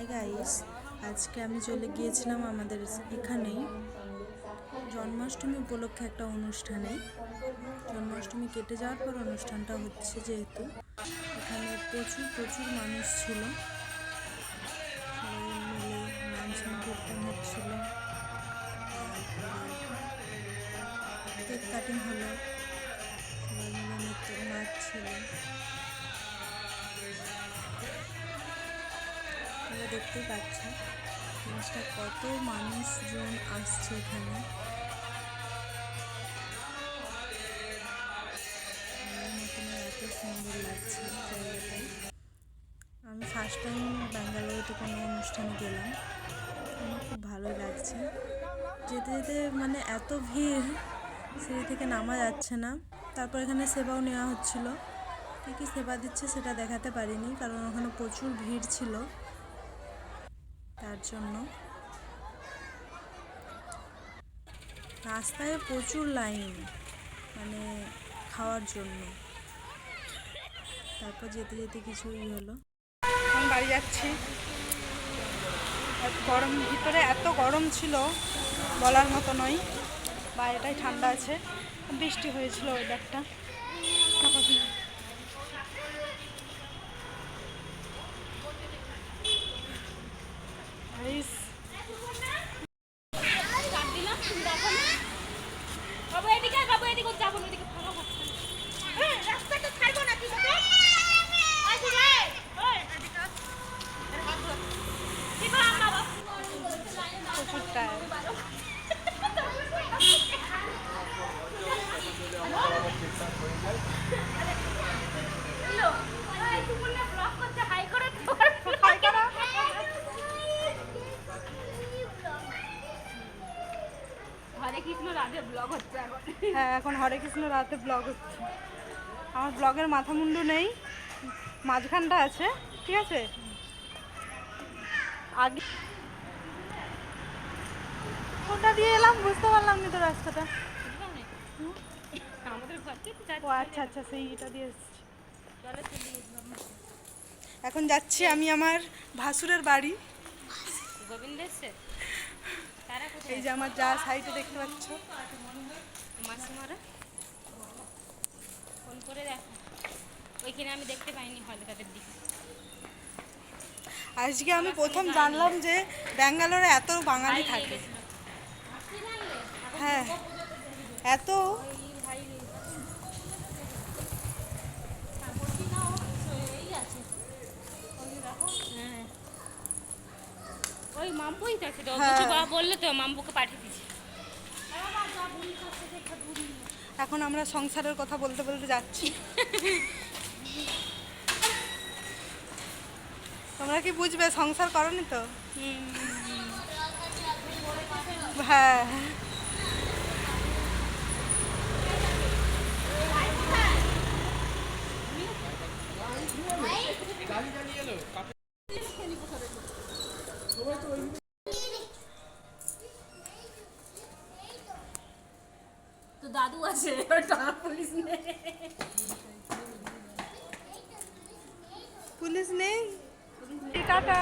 Hi guys, আজকে আমি চলে গিয়েছিলাম আমাদের এখানেই জন্মাষ্টমী উপলক্ষে একটা অনুষ্ঠানে। জন্মাষ্টমী কেটে যাওয়ার পর অনুষ্ঠানটা হচ্ছে, যেহেতু এখানে প্রচুর প্রচুর মানুষ ছিল, সবাই মিলে নাম সংকীর্তন হচ্ছিল, কেক কাটিং হলো, সবাই মিলে নৃত্য নাচ ছিল। তোমরা দেখতেই পাচ্ছ জিনিসটা, কত মানুষজন আসছে এখানে। এত সুন্দর লাগছে জায়গাটায়। আমি ফার্স্ট টাইম ব্যাঙ্গালোরেতে কোনো অনুষ্ঠানে গেলাম, আমার খুব ভালোই লাগছে। যেতে যেতে মানে এত ভিড়, সিঁড়ি থেকে নামা যাচ্ছে না। তারপর এখানে সেবাও নেওয়া হচ্ছিল, কী কী সেবা দিচ্ছে সেটা দেখাতে পারিনি, কারণ ওখানে প্রচুর ভিড় ছিল, তার জন্য। রাস্তায় প্রচুর লাইন, মানে খাওয়ার জন্য। তারপর যেতে যেতে কিছুই হলো। এখন বাড়ি যাচ্ছি। গরম, ভিতরে এত গরম ছিল বলার মতো নয়, বাইরেটাই ঠান্ডা আছে। বৃষ্টি হয়েছিল ওয়েদারটা। হ্যাঁ, এখন হরে কৃষ্ণ রাতে ব্লগ হচ্ছে। আমার ব্লগের মাথা মুন্ডু নেই, মাঝখানটা আছে, ঠিক আছে। আগে কোনটা দিয়ে এলাম বুঝতে পারলাম না তো রাস্তাটা। ও আচ্ছা আচ্ছা, সেইটা দিয়ে এসেছি। এখন যাচ্ছি আমি আমার ভাসুরের বাড়ি। এই যে আমার যা সাইডে দেখতে পাচ্ছ, মাসিমারা ফোন করে দেখো, ওইখানে আমি দেখতে পাইনি হলে তাদের দিকে। আজকে আমি প্রথম জানলাম যে ব্যাঙ্গালোরে এত বাঙালি থাকে। হ্যাঁ, এত ওই মাম্পুই তো আছে, বললে তো মাম্পুকে পাঠিয়ে দিচ্ছি। এখন আমরা সংসারের কথা বলতে বলতে যাচ্ছি। তোমরা কি বুঝবে, সংসার করনি তো? হ্যাঁ, তো দাদু আছে, পুলিশ নেই। পুলিশ নেই। টাটা।